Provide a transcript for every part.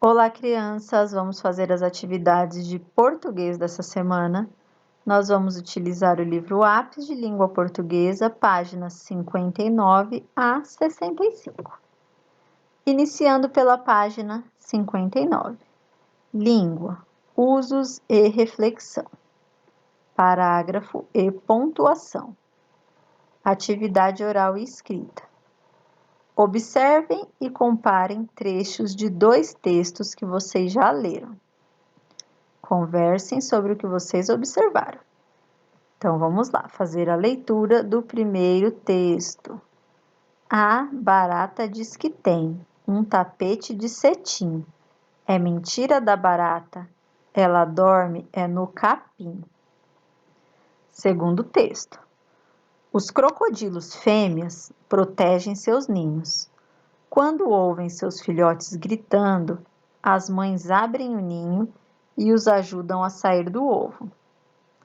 Olá, crianças! Vamos fazer as atividades de português dessa semana. Nós vamos utilizar o livro Ápis de Língua Portuguesa, páginas 59 a 65. Iniciando pela página 59. Língua, usos e reflexão. Parágrafo e pontuação. Atividade oral e escrita. Observem e comparem trechos de 2 textos que vocês já leram. Conversem sobre o que vocês observaram. Então, vamos lá, fazer a leitura do primeiro texto. A barata diz que tem um tapete de cetim. É mentira da barata. Ela dorme no capim. Segundo texto. Os crocodilos fêmeas protegem seus ninhos. Quando ouvem seus filhotes gritando, as mães abrem o ninho e os ajudam a sair do ovo.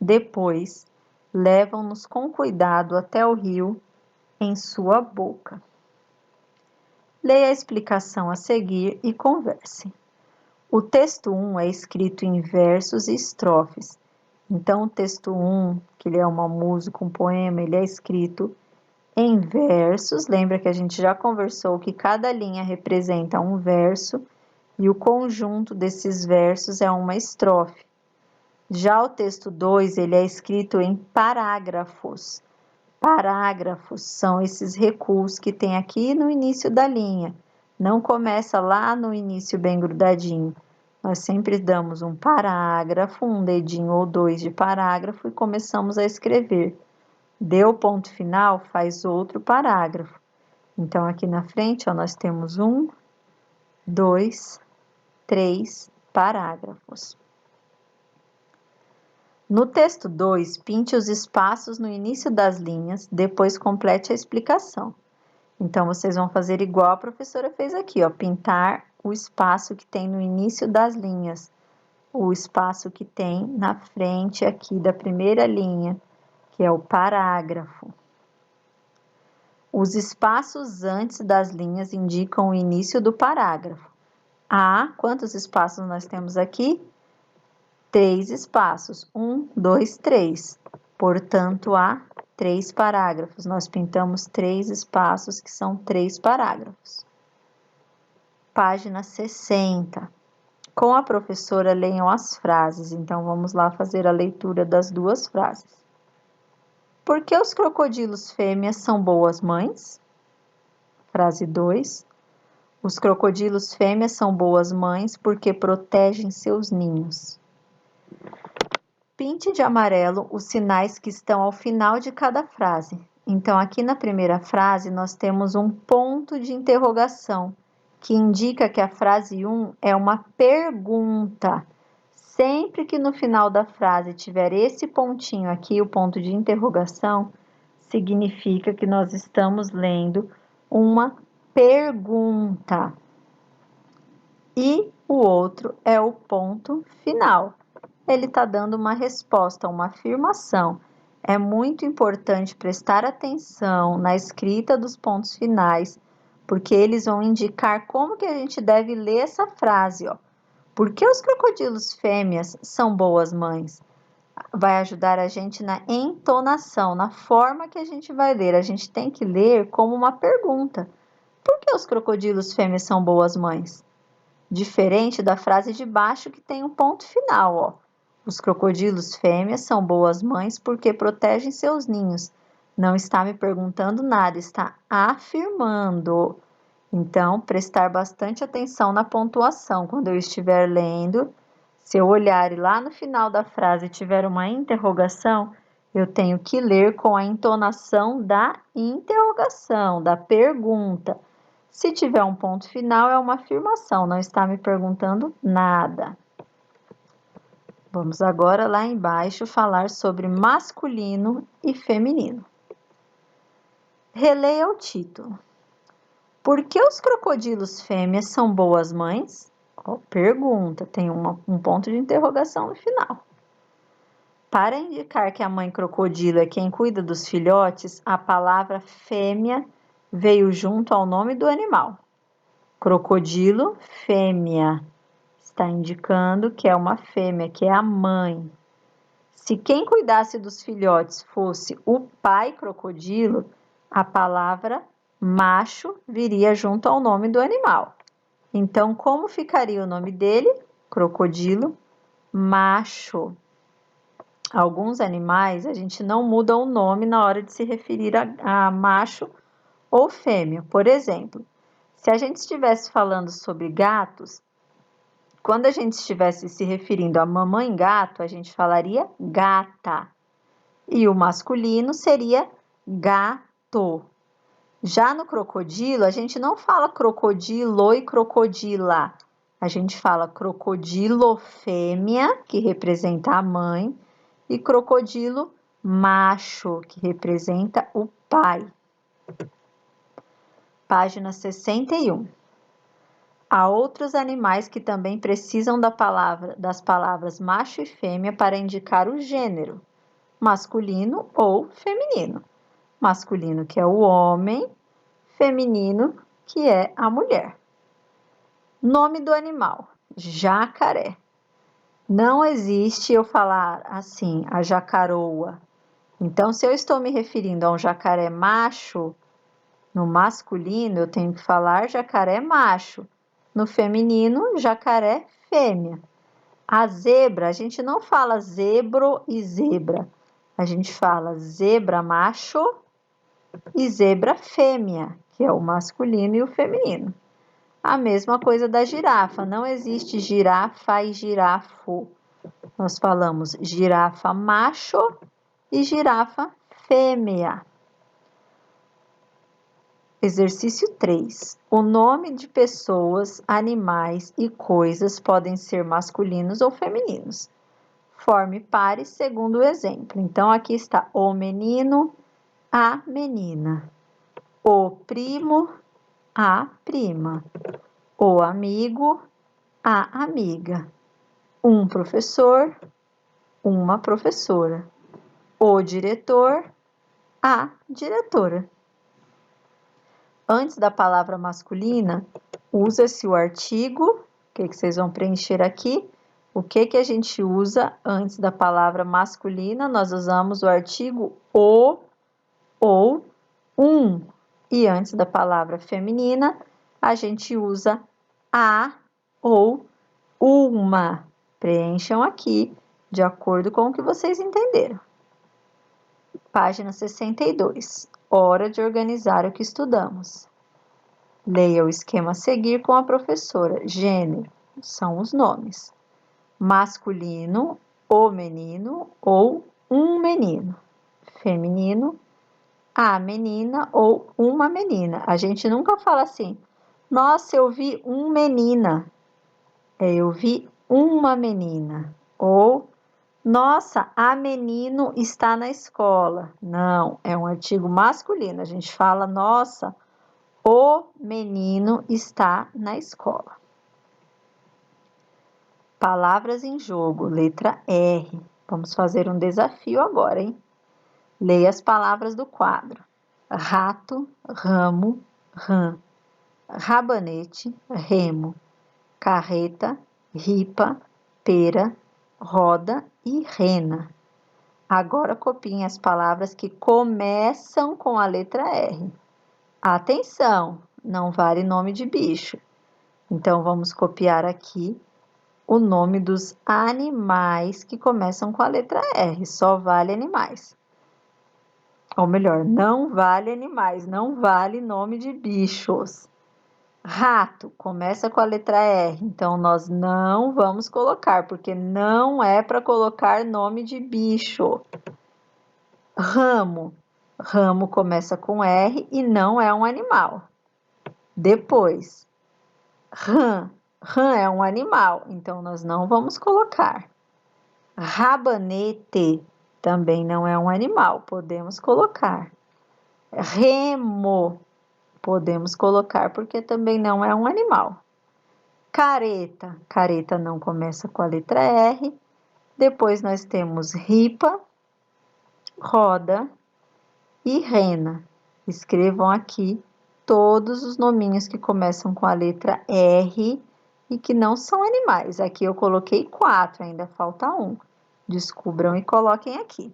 Depois, levam-nos com cuidado até o rio em sua boca. Leia a explicação a seguir e converse. O texto 1 é escrito em versos e estrofes. Então, o texto 1, que ele é uma música, um poema, ele é escrito em versos. Lembra que a gente já conversou que cada linha representa um verso e o conjunto desses versos é uma estrofe. Já o texto 2, ele é escrito em parágrafos. Parágrafos são esses recuos que tem aqui no início da linha. Não começa lá no início bem grudadinho. Nós sempre damos um parágrafo, um dedinho ou 2 de parágrafo e começamos a escrever. Deu ponto final, faz outro parágrafo. Então, aqui na frente, ó, nós temos 1, 2, 3 parágrafos. No texto 2, pinte os espaços no início das linhas, depois complete a explicação. Então, vocês vão fazer igual a professora fez aqui, ó, pintar o espaço que tem no início das linhas, o espaço que tem na frente aqui da primeira linha, que é o parágrafo. Os espaços antes das linhas indicam o início do parágrafo. Quantos espaços nós temos aqui? 3 espaços, 1, 2, 3. Portanto, há 3 parágrafos. Nós pintamos 3 espaços, que são 3 parágrafos. Página 60. Com a professora, leiam as frases. Então, vamos lá fazer a leitura das 2 frases. Por que os crocodilos fêmeas são boas mães? Frase 2. Os crocodilos fêmeas são boas mães porque protegem seus ninhos. Pinte de amarelo os sinais que estão ao final de cada frase. Então, aqui na primeira frase, nós temos um ponto de interrogação, que indica que a frase 1 é uma pergunta. Sempre que no final da frase tiver esse pontinho aqui, o ponto de interrogação, significa que nós estamos lendo uma pergunta. E o outro é o ponto final. Ele está dando uma resposta, uma afirmação. É muito importante prestar atenção na escrita dos pontos finais, porque eles vão indicar como que a gente deve ler essa frase, ó. Por que os crocodilos fêmeas são boas mães? Vai ajudar a gente na entonação, na forma que a gente vai ler. A gente tem que ler como uma pergunta. Por que os crocodilos fêmeas são boas mães? Diferente da frase de baixo que tem um ponto final, ó. Os crocodilos fêmeas são boas mães porque protegem seus ninhos. Não está me perguntando nada, está afirmando. Então, prestar bastante atenção na pontuação. Quando eu estiver lendo, se eu olhar e lá no final da frase tiver uma interrogação, eu tenho que ler com a entonação da interrogação, da pergunta. Se tiver um ponto final, é uma afirmação, não está me perguntando nada. Vamos agora lá embaixo falar sobre masculino e feminino. Releia o título. Por que os crocodilos fêmeas são boas mães? Pergunta, tem um ponto de interrogação no final. Para indicar que a mãe crocodilo é quem cuida dos filhotes, a palavra fêmea veio junto ao nome do animal. Crocodilo, fêmea. está indicando que é uma fêmea, que é a mãe. Se quem cuidasse dos filhotes fosse o pai crocodilo, a palavra macho viria junto ao nome do animal. Então, como ficaria o nome dele? Crocodilo macho. Alguns animais a gente não muda o nome na hora de se referir a macho ou fêmea. Por exemplo, se a gente estivesse falando sobre gatos, quando a gente estivesse se referindo a mamãe gato, a gente falaria gata. E o masculino seria gato. Já no crocodilo, a gente não fala crocodilo e crocodila. A gente fala crocodilo fêmea, que representa a mãe, e crocodilo macho, que representa o pai. Página 61. Há outros animais que também precisam das palavras macho e fêmea para indicar o gênero, masculino ou feminino. Masculino, que é o homem, feminino, que é a mulher. Nome do animal: jacaré. Não existe eu falar assim, a jacaroa. Então, se eu estou me referindo a um jacaré macho, no masculino eu tenho que falar jacaré macho. No feminino, jacaré fêmea. A zebra, a gente não fala zebro e zebra. A gente fala zebra macho e zebra fêmea, que é o masculino e o feminino. A mesma coisa da girafa, não existe girafa e girafo. Nós falamos girafa macho e girafa fêmea. Exercício 3. O nome de pessoas, animais e coisas podem ser masculinos ou femininos. Forme pares segundo o exemplo. Então, aqui está o menino, a menina. O primo, a prima. O amigo, a amiga. Um professor, uma professora. O diretor, a diretora. Antes da palavra masculina, usa-se o artigo. O que vocês vão preencher aqui? O que a gente usa antes da palavra masculina? Nós usamos o artigo o ou um. E antes da palavra feminina, a gente usa a ou uma. Preencham aqui, de acordo com o que vocês entenderam. Página 62. Hora de organizar o que estudamos. Leia o esquema a seguir com a professora. Gênero são os nomes. Masculino, o menino ou um menino. Feminino, a menina ou uma menina. A gente nunca fala assim, nossa, eu vi um menina. Eu vi uma menina. Ou, nossa, a menino está na escola. Não, é um artigo masculino. A gente fala, nossa, o menino está na escola. Palavras em jogo, letra R. Vamos fazer um desafio agora, hein? Leia as palavras do quadro. Rato, ramo, rã. Rabanete, remo. Carreta, ripa, pera, roda e rena. Agora copiem as palavras que começam com a letra R. Atenção, não vale nome de bicho. Então, vamos copiar aqui o nome dos animais que começam com a letra R. Só vale animais. Ou melhor, não vale animais, não vale nome de bichos. Rato começa com a letra R, então nós não vamos colocar, porque não é para colocar nome de bicho. Ramo, ramo começa com R e não é um animal. Depois, rã, rã é um animal, então nós não vamos colocar. Rabanete também não é um animal, podemos colocar. Remo, podemos colocar porque também não é um animal. Careta, careta não começa com a letra R. Depois nós temos ripa, roda e rena. Escrevam aqui todos os nominhos que começam com a letra R e que não são animais. Aqui eu coloquei 4, ainda falta um. Descubram e coloquem aqui.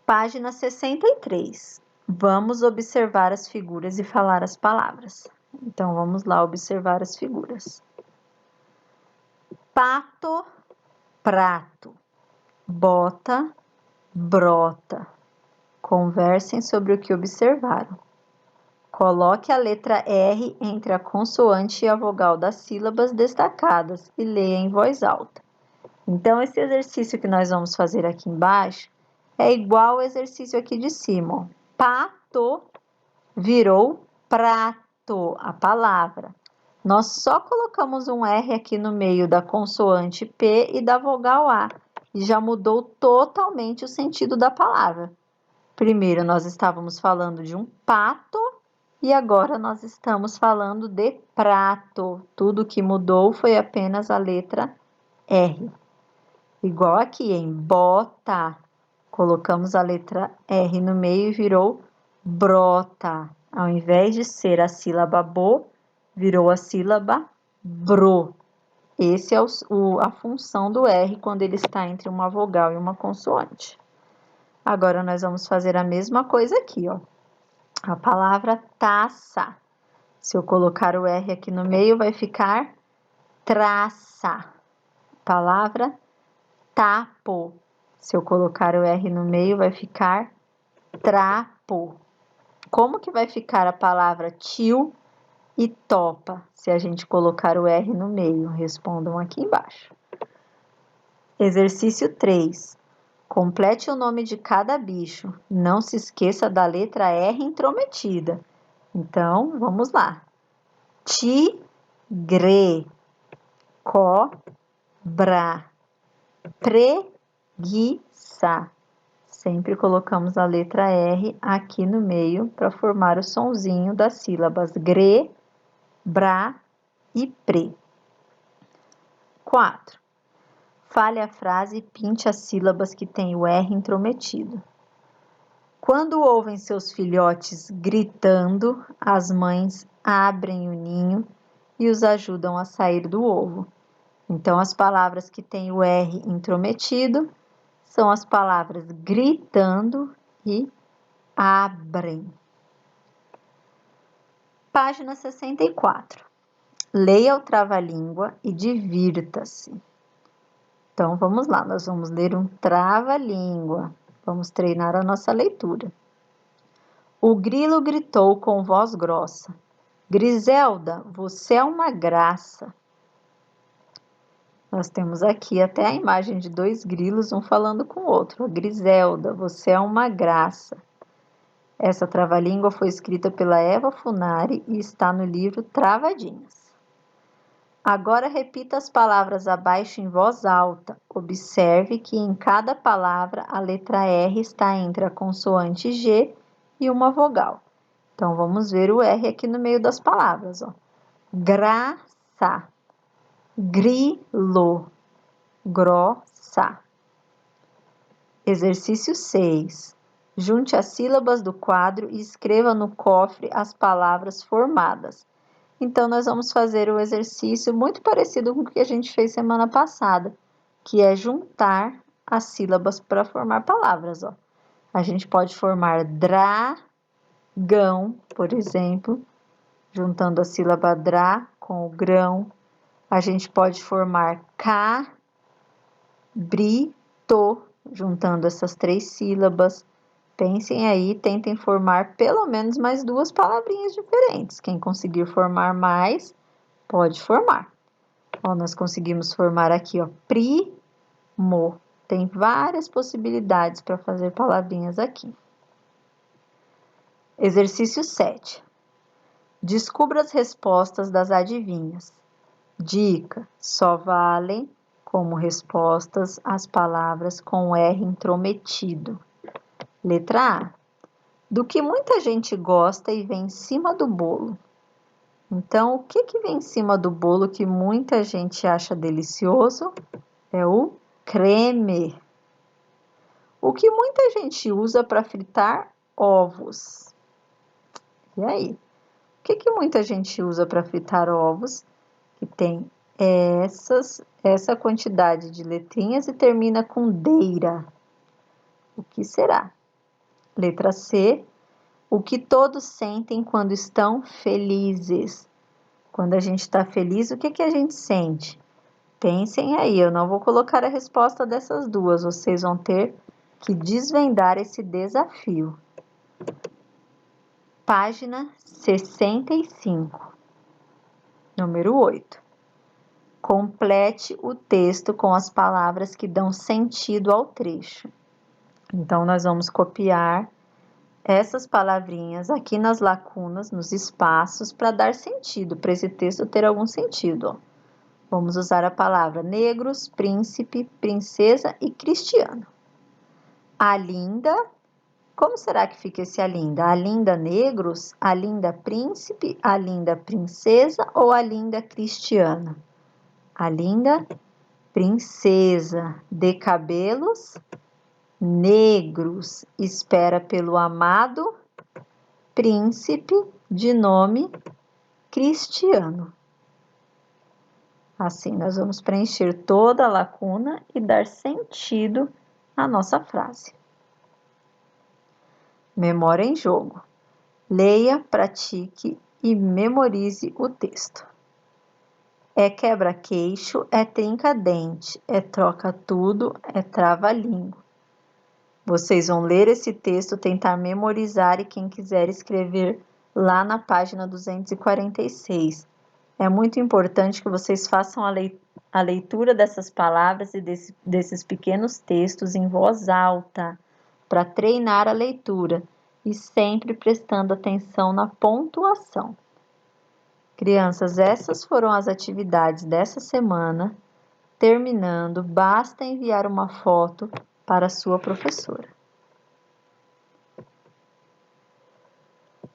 Página 63. Vamos observar as figuras e falar as palavras. Então, vamos lá observar as figuras. Pato, prato. Bota, brota. Conversem sobre o que observaram. Coloque a letra R entre a consoante e a vogal das sílabas destacadas e leia em voz alta. Então, esse exercício que nós vamos fazer aqui embaixo é igual ao exercício aqui de cima. Ó. Pato virou prato, a palavra. Nós só colocamos um R aqui no meio da consoante P e da vogal A, e já mudou totalmente o sentido da palavra. Primeiro, nós estávamos falando de um pato, e agora nós estamos falando de prato. Tudo que mudou foi apenas a letra R. Igual aqui em bota, colocamos a letra R no meio e virou brota. Ao invés de ser a sílaba bo, virou a sílaba bro. Essa é a função do R quando ele está entre uma vogal e uma consoante. Agora, nós vamos fazer a mesma coisa aqui, ó. A palavra taça. Se eu colocar o R aqui no meio, vai ficar traça. Palavra tapo. Se eu colocar o R no meio, vai ficar trapo. Como que vai ficar a palavra tio e topa, se a gente colocar o R no meio? Respondam aqui embaixo. Exercício 3. Complete o nome de cada bicho. Não se esqueça da letra R intrometida. Então, vamos lá. Tigre, cobra, preguiça. Sempre colocamos a letra R aqui no meio para formar o sonzinho das sílabas gre, bra e pre. 4. Fale a frase e pinte as sílabas que têm o R intrometido. Quando ouvem seus filhotes gritando, as mães abrem o ninho e os ajudam a sair do ovo. Então, as palavras que têm o R intrometido são as palavras gritando e abrem. Página 64. Leia o trava-língua e divirta-se. Então, vamos lá, nós vamos ler um trava-língua. Vamos treinar a nossa leitura. O grilo gritou com voz grossa. Griselda, você é uma graça. Nós temos aqui até a imagem de 2 grilos, um falando com o outro. Griselda, você é uma graça. Essa trava-língua foi escrita pela Eva Funari e está no livro Travadinhas. Agora repita as palavras abaixo em voz alta. Observe que em cada palavra a letra R está entre a consoante G e uma vogal. Então, vamos ver o R aqui no meio das palavras. Ó. Graça, grilo, grossa. Exercício 6. Junte as sílabas do quadro e escreva no cofre as palavras formadas. Então, nós vamos fazer o exercício muito parecido com o que a gente fez semana passada, que é juntar as sílabas para formar palavras. Ó. A gente pode formar dragão, por exemplo, juntando a sílaba dra com o grão. A gente pode formar cabrito, juntando essas 3 sílabas. Pensem aí, tentem formar pelo menos mais 2 palavrinhas diferentes. Quem conseguir formar mais, pode formar. Ó, nós conseguimos formar aqui, ó, primo. Tem várias possibilidades para fazer palavrinhas aqui. Exercício 7. Descubra as respostas das adivinhas. Dica: só valem como respostas as palavras com R intrometido. Letra A. Do que muita gente gosta e vem em cima do bolo. Então, o que vem em cima do bolo que muita gente acha delicioso? É o creme. O que muita gente usa para fritar ovos. E aí? O que muita gente usa para fritar ovos? Que tem essa quantidade de letrinhas e termina com deira. O que será? Letra C. O que todos sentem quando estão felizes. Quando a gente está feliz, o que a gente sente? Pensem aí, eu não vou colocar a resposta dessas duas, vocês vão ter que desvendar esse desafio. Página 65, número 8. Complete o texto com as palavras que dão sentido ao trecho. Então, nós vamos copiar essas palavrinhas aqui nas lacunas, nos espaços, para dar sentido, para esse texto ter algum sentido. Ó. Vamos usar a palavra negros, príncipe, princesa e cristiano. Alinda, como será que fica esse alinda? Alinda negros, alinda príncipe, alinda princesa ou alinda cristiana? Alinda princesa, de cabelos negros, espera pelo amado príncipe de nome Cristiano. Assim, nós vamos preencher toda a lacuna e dar sentido à nossa frase. Memória em jogo. Leia, pratique e memorize o texto. É quebra-queixo, é trinca-dente, é troca-tudo, é trava-língua. Vocês vão ler esse texto, tentar memorizar e quem quiser escrever lá na página 246. É muito importante que vocês façam a leitura dessas palavras e desses pequenos textos em voz alta, para treinar a leitura e sempre prestando atenção na pontuação. Crianças, essas foram as atividades dessa semana. Terminando, basta enviar uma foto para a sua professora.